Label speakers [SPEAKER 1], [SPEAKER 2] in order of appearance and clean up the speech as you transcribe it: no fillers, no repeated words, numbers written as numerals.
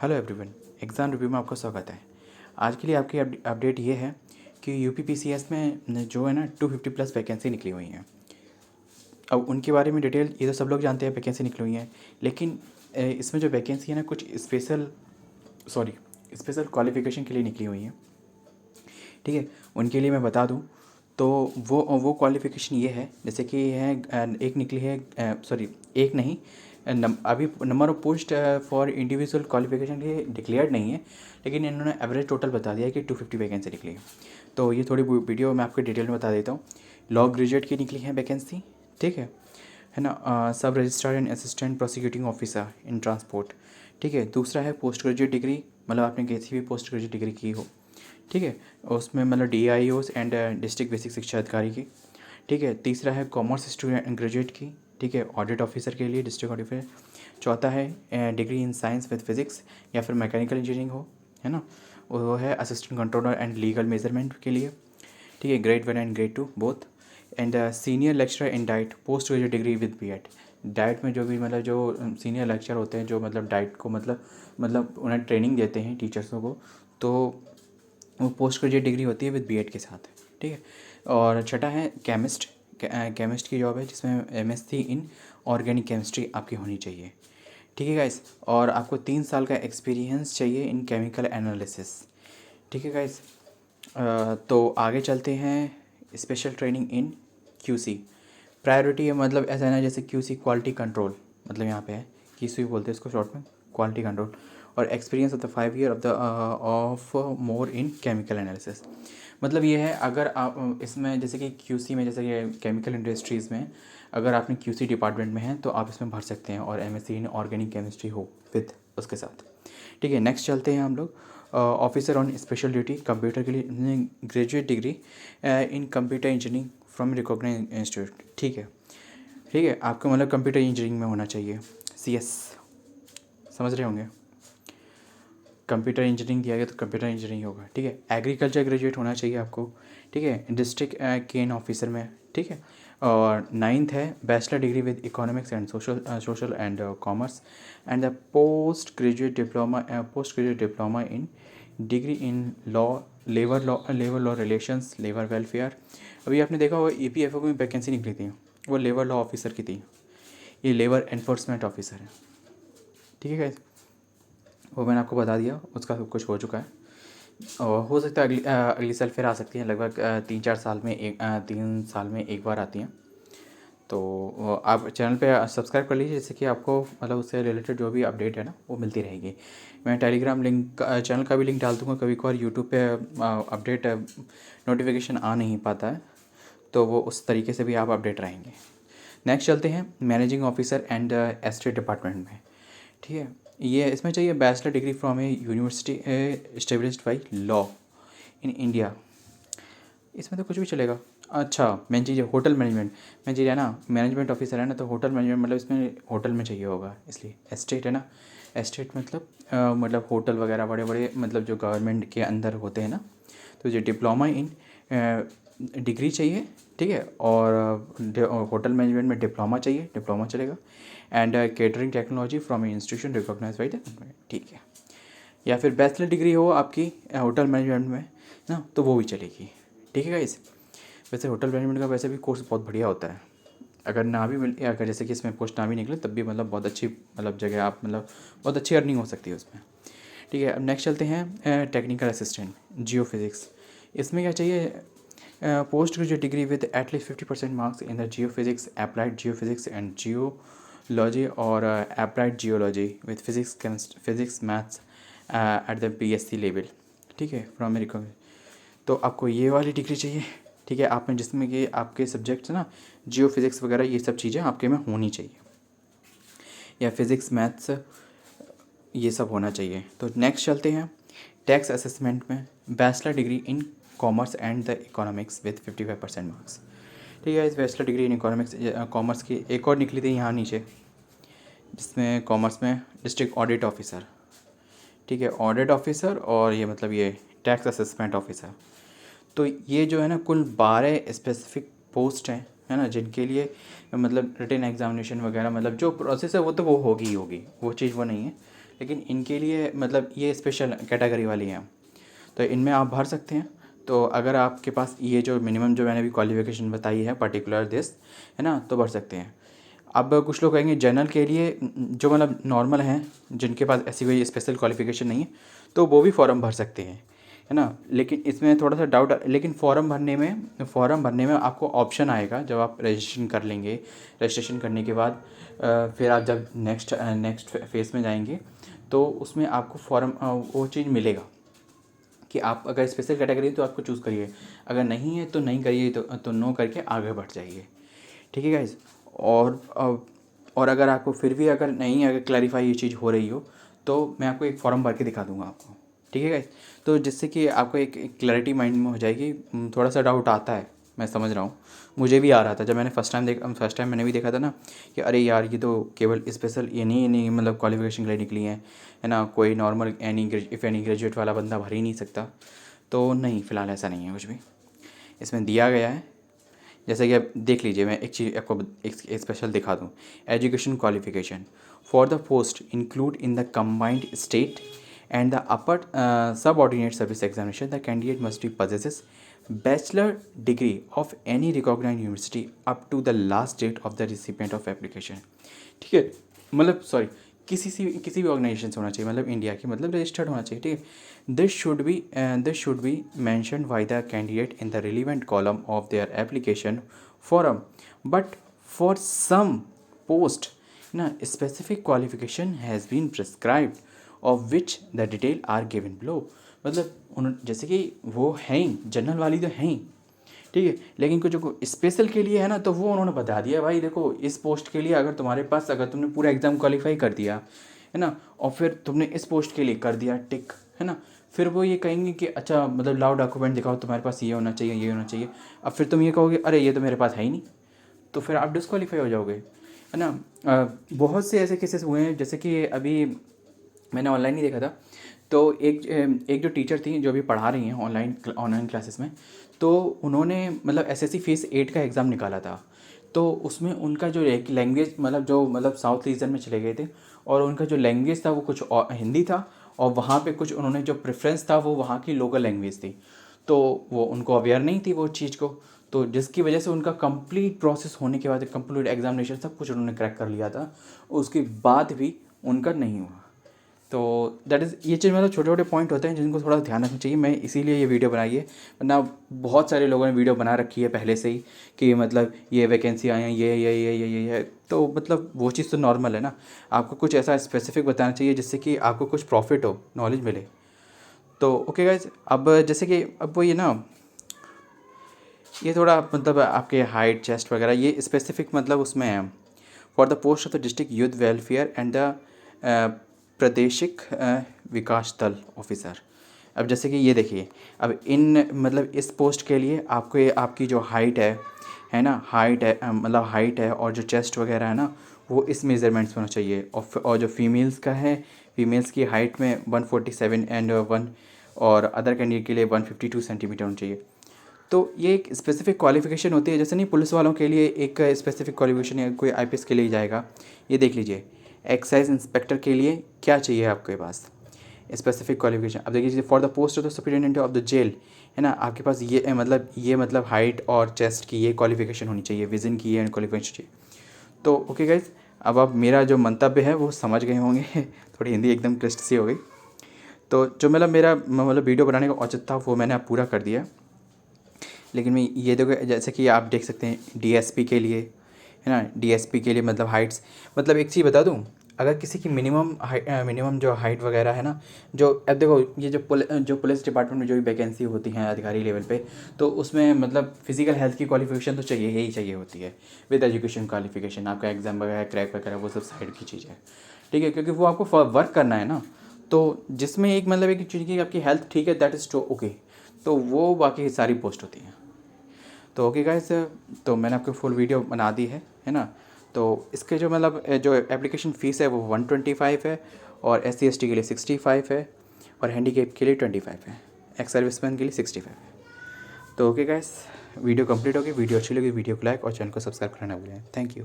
[SPEAKER 1] Hello everyone, exam review में आपका स्वागत है। आज के लिए आपकी अपडेट ये है कि यूपीपीसीएस में जो है ना 250 प्लस वैकेंसी निकली हुई हैं। अब उनके बारे में डिटेल ये तो सब लोग जानते हैं, वैकेंसी निकली हुई हैं, लेकिन इसमें जो वैकेंसी है ना कुछ स्पेशल क्वालिफ़िकेशन के लिए निकली हुई हैं। ठीक है, उनके लिए मैं बता दूं तो वो क्वालिफ़िकेशन ये है, जैसे कि है एक निकली है, एक नहीं, अभी number of post for individual qualification के लिए डिक्लेयर्ड नहीं है, लेकिन इन्होंने एवरेज टोटल बता दिया है कि 250 वैकेंसी निकली है। तो ये थोड़ी वीडियो मैं आपको डिटेल में बता देता हूँ। लॉ ग्रेजुएट की निकली है वैकेंसी, ठीक है ना। सब registrar and assistant prosecuting officer in transport, ठीक है। दूसरा है पोस्ट ग्रेजुएट डिग्री, मतलब आपने किसी भी पोस्ट ग्रेजुएट डिग्री की हो, ठीक है, उसमें मतलब DIOs एंड डिस्ट्रिक्ट बेसिक शिक्षा अधिकारी की, ठीक है। तीसरा है कॉमर्स स्टूडेंट ग्रेजुएट की, ठीक है, ऑडिट ऑफिसर के लिए, डिस्ट्रिक्ट ऑडिटर। चौथा है degree in science with physics या फिर मैकेनिकल इंजीनियरिंग हो, है ना, वो है assistant controller and legal measurement के लिए, ठीक है, grade 1 and grade 2 both. And senior lecturer in diet post graduate degree with BEd। Diet में जो भी मतलब जो सीनियर लेक्चर होते हैं, जो मतलब डाइट को मतलब उन्हें ट्रेनिंग देते हैं टीचर्सों को, तो वो पोस्ट ग्रेजुएट डिग्री होती है विद BEd के साथ, ठीक है। और छठा है केमिस्ट की जॉब है, जिसमें MSc इन ऑर्गेनिक केमिस्ट्री आपकी होनी चाहिए, ठीक है गाइस। और आपको 3 साल का एक्सपीरियंस चाहिए इन केमिकल एनालिसिस, ठीक है गाइस। तो आगे चलते हैं, special training in QC priority है, मतलब ऐसा है ना, जैसे QC क्वालिटी कंट्रोल, मतलब यहाँ पे है QC बोलते हैं इसको शॉर्ट में, क्वालिटी कंट्रोल। और experience of the 5 year of more in chemical analysis, मतलब ये है अगर आप इसमें जैसे कि QC में, जैसे कि केमिकल इंडस्ट्रीज़ में अगर आपने QC डिपार्टमेंट में हैं तो आप इसमें भर सकते हैं, और MSc इन ऑर्गेनिक केमिस्ट्री हो विद उसके साथ, ठीक है। नेक्स्ट चलते हैं हम लोग, officer on special duty computer के लिए graduate degree in computer engineering from recognised institute, ठीक है। आपको मतलब कंप्यूटर इंजीनियरिंग में होना चाहिए, CS समझ रहे होंगे, कंप्यूटर इंजीनियरिंग दिया गया तो कंप्यूटर इंजीनियरिंग होगा, ठीक है। एग्रीकल्चर ग्रेजुएट होना चाहिए आपको, ठीक है, डिस्ट्रिक्ट केन ऑफिसर में, ठीक है। और 9th है bachelor degree with economics and social and commerce and the post graduate diploma in degree in labour law relations, labour welfare. अभी आपने देखा होगा EPFO में वैकेंसी निकली थी, वो लेबर लॉ ऑफिसर की थी, ये लेबर एनफोर्समेंट ऑफिसर है, ठीक है guys? वो मैंने आपको बता दिया, उसका सब कुछ हो चुका है, और हो सकता है अगली साल फिर आ सकती हैं, लगभग 3 साल में एक बार आती हैं। तो आप चैनल पे सब्सक्राइब कर लीजिए, जैसे कि आपको मतलब उससे रिलेटेड जो भी अपडेट है ना वो मिलती रहेगी। मैं टेलीग्राम लिंक चैनल का भी लिंक डाल दूँगा, कभी कभार यूट्यूब पे अपडेट नोटिफिकेशन आ नहीं पाता है, तो वो उस तरीके से भी आप अपडेट रहेंगे। नेक्स्ट चलते हैं managing officer and estate department में, ठीक है। ये इसमें चाहिए bachelor degree from A university established by law in India, इसमें तो कुछ भी चलेगा। अच्छा मेन चीज़ है होटल मैनेजमेंट, मेन चीज़ है ना, मैनेजमेंट ऑफिसर है ना, तो होटल मैनेजमेंट मतलब इसमें होटल में चाहिए होगा, इसलिए एस्टेट है ना, एस्टेट मतलब होटल वगैरह बड़े बड़े मतलब जो गवर्नमेंट के अंदर होते हैं ना, तो जो डिप्लोमा इन डिग्री चाहिए, ठीक है। और होटल मैनेजमेंट में डिप्लोमा चाहिए, डिप्लोमा चलेगा। And catering technology from institution recognise by the government, ठीक है। या फिर बैचलर डिग्री हो आपकी होटल मैनेजमेंट में ना, तो वो भी चलेगी, ठीक है गाइस। वैसे होटल मैनेजमेंट का वैसे भी कोर्स बहुत बढ़िया होता है, अगर ना भी मिल, अगर जैसे कि इसमें पोस्ट ना भी निकले तब भी मतलब बहुत अच्छी मतलब जगह आप मतलब बहुत अच्छी अर्निंग हो सकती है उसमें, ठीक है। अब नेक्स्ट चलते हैं टेक्निकल असिस्टेंट जियो फिजिक्स, इसमें क्या चाहिए, post graduate degree with at least 50% marks in the geophysics, applied geophysics and geology, और applied geology with physics maths at the BSc level, ठीक है, फ्रॉम अमेरिका। तो आपको ये वाली डिग्री चाहिए, ठीक है, आप में जिसमें कि आपके सब्जेक्ट्स ना जियो फिजिक्स वगैरह ये सब चीज़ें आपके में होनी चाहिए, या फिज़िक्स मैथ्स ये सब होना चाहिए। तो नेक्स्ट चलते हैं टैक्स असेसमेंट में, bachelor degree in commerce and the economics with 55% marks, ठीक है। इस bachelor degree in economics commerce की एक और निकली थी यहाँ नीचे, जिसमें कॉमर्स में डिस्ट्रिक्ट ऑडिट ऑफिसर, ठीक है, ऑडिट ऑफिसर, और ये मतलब ये टैक्स असेसमेंट ऑफिसर। तो ये जो है ना कुल 12 स्पेसिफिक पोस्ट हैं, है ना, जिनके लिए मतलब रिटन एग्जामिनेशन वगैरह मतलब जो प्रोसेस है वो तो वो होगी ही होगी, वो चीज़ वो नहीं है, लेकिन इनके लिए मतलब ये स्पेशल कैटेगरी वाली हैं, तो इनमें आप भर सकते हैं। तो अगर आपके पास ये जो मिनिमम जो मैंने अभी क्वालिफ़िकेशन बताई है पर्टिकुलर दिस, है ना, तो भर सकते हैं। अब कुछ लोग कहेंगे जनरल के लिए जो मतलब नॉर्मल हैं, जिनके पास ऐसी कोई स्पेशल क्वालिफ़िकेशन नहीं है, तो वो भी फॉर्म भर सकते हैं, है ना। लेकिन इसमें थोड़ा सा डाउट, लेकिन फ़ॉर्म भरने में आपको ऑप्शन आएगा जब आप रजिस्ट्रेशन कर लेंगे। रजिस्ट्रेशन करने के बाद फिर आप जब नेक्स्ट फेज़ में जाएंगे तो उसमें आपको फॉर्म वो चीज़ मिलेगा कि आप अगर स्पेशल कैटेगरी है तो आपको चूज़ करिए, अगर नहीं है तो नहीं करिए, तो नो करके आगे बढ़ जाइए। ठीक है गाइज़। और अगर आपको फिर भी अगर क्लैरिफाई ये चीज़ हो रही हो तो मैं आपको एक फॉर्म भर के दिखा दूंगा आपको। ठीक है गाइज़। तो जिससे कि आपको एक क्लैरिटी माइंड में हो जाएगी। थोड़ा सा डाउट आता है, मैं समझ रहा हूँ, मुझे भी आ रहा था जब मैंने फर्स्ट टाइम मैंने भी देखा था ना कि अरे यार ये तो केवल स्पेशल ये नहीं मतलब क्वालिफिकेशन के लिए निकली है ना, कोई नॉर्मल एनी ग्रेजुएट वाला बंदा भर ही नहीं सकता। तो नहीं, फ़िलहाल ऐसा नहीं है कुछ भी इसमें दिया गया है। जैसे कि आप देख लीजिए, मैं एक चीज़ आपको एक स्पेशल दिखा दूँ। Education qualification for the post include in the combined state and the upper subordinate service examination the candidate must be possesses bachelor degree of any recognised university up to the last date of the recipient of application. ठीक है, मतलब sorry, किसी भी organisation से होना चाहिए, मतलब India की, मतलब रजिस्टर्ड होना चाहिए। ठीक है, this should be mentioned by the candidate in the relevant column of their application form, but for some post no specific qualification has been prescribed of which the detail are given below. मतलब जैसे कि वो हैं ही, general वाली तो हैं ही, ठीक है, लेकिन कुछ जो स्पेशल के लिए है ना, तो वो उन्होंने बता दिया भाई देखो इस पोस्ट के लिए अगर तुमने पूरा एग्ज़ाम क्वालिफाई कर दिया है ना, और फिर तुमने इस पोस्ट के लिए कर दिया टिक, है ना, फिर वो ये कहेंगे कि अच्छा मतलब लाओ डॉक्यूमेंट दिखाओ, तुम्हारे पास ये होना चाहिए, ये होना चाहिए। अब फिर तुम ये कहोगे अरे ये तो मेरे पास है ही नहीं, तो फिर आप डिस्क्वालीफाई हो जाओगे, है ना। बहुत से ऐसे केसेस हुए हैं, जैसे कि अभी मैंने ऑनलाइन ही देखा था। तो एक जो टीचर थी जो अभी पढ़ा रही हैं ऑनलाइन क्लासेस में, तो उन्होंने मतलब एसएससी फेज़ 8 का एग्ज़ाम निकाला था। तो उसमें उनका जो एक लैंग्वेज मतलब साउथ रीजन में चले गए थे, और उनका जो लैंग्वेज था वो कुछ हिंदी था, और वहाँ पे कुछ उन्होंने जो प्रेफरेंस था वो वहाँ की लोकल लैंग्वेज थी। तो वो उनको अवेयर नहीं थी वो चीज़ को, तो जिसकी वजह से उनका कंप्लीट प्रोसेस होने के बाद, कंप्लीट एग्जामिनेशन सब कुछ उन्होंने क्रैक कर लिया था, उसके बाद भी उनका नहीं हुआ। तो दैट इज़ ये चीज़, मतलब छोटे छोटे पॉइंट होते हैं जिनको थोड़ा ध्यान रखना चाहिए। मैं इसीलिए ये वीडियो बनाई है, वरना बहुत सारे लोगों ने वीडियो बना रखी है पहले से ही कि मतलब ये वैकेंसी आए हैं, ये तो मतलब वो चीज़ तो नॉर्मल है ना। आपको कुछ ऐसा स्पेसिफिक बताना चाहिए जिससे कि आपको कुछ प्रॉफिट हो, नॉलेज मिले। तो ओके गाइज, अब जैसे कि अब वो ये थोड़ा मतलब आपके हाइट चेस्ट वगैरह ये स्पेसिफिक मतलब उसमें है for the post of the district youth welfare and the प्रादेशिक विकास दल ऑफिसर। अब जैसे कि ये देखिए, अब इन मतलब इस पोस्ट के लिए आपको ये आपकी जो हाइट है ना, हाइट है मतलब हाइट है, और जो चेस्ट वगैरह है ना वो इस मेज़रमेंट्स में होना चाहिए। और जो फीमेल्स का है, फीमेल्स की हाइट में 147 एंड 1, और अदर कैंडिडेट के लिए 152 सेंटीमीटर होना चाहिए। तो ये एक स्पेसिफिक क्वालिफिकेशन होती है, जैसे नहीं पुलिस वालों के लिए एक स्पेसिफिक क्वालिफिकेशन है, कोई आईपीएस के लिए जाएगा। ये देख लीजिए, एक्साइज इंस्पेक्टर के लिए क्या चाहिए आपके पास स्पेसिफिक क्वालिफिकेशन। अब देखिए for the post of the superintendent of the jail, है ना, आपके पास ये मतलब हाइट और चेस्ट की ये क्वालिफिकेशन होनी चाहिए, विजन की ये क्वालिफिकेशन चाहिए। तो ओके गाइज, अब आप मेरा जो मंतव्य है वो समझ गए होंगे थोड़ी हिंदी एकदम क्लिष्ट सी हो गई। तो जो मेरा मतलब वीडियो बनाने का औचित्य था वो मैंने अब पूरा कर दिया। लेकिन मैं ये देखो, जैसे कि आप देख सकते हैं डीएसपी के लिए, है ना, डीएसपी के लिए मतलब हाइट्स, मतलब एक चीज़ बता दूं, अगर किसी की मिनिमम जो हाइट वगैरह है ना, जो अब देखो ये जो पुलिस डिपार्टमेंट में जो भी वैकेंसी होती हैं अधिकारी लेवल पे, तो उसमें मतलब फिजिकल हेल्थ की क्वालिफिकेशन तो चाहिए ही चाहिए होती है, विद एजुकेशन क्वालिफिकेशन। आपका एग्ज़ाम वगैरह क्रैक वगैरह वो सब साइड की चीज़ है, ठीक है, क्योंकि वो आपको वर्क करना है ना। तो जिसमें एक मतलब एक चीज़ की आपकी हेल्थ ठीक है, दैट इज़ टू ओके, तो वो बाकी सारी पोस्ट होती हैं। तो ओके गाइस, तो मैंने आपको फुल वीडियो बना दी है ना। तो इसके जो मतलब जो एप्लीकेशन फ़ीस है वो 125 है, और SC ST के लिए 65 है, और हैंडीकैप के लिए 25 है, एक्स सर्विसमैन के लिए 65 है। तो ओके गाइस, वीडियो कंप्लीट हो गई। वीडियो अच्छी लगी वीडियो को लाइक और चैनल को सब्सक्राइब करना ना भूलें। Thank you.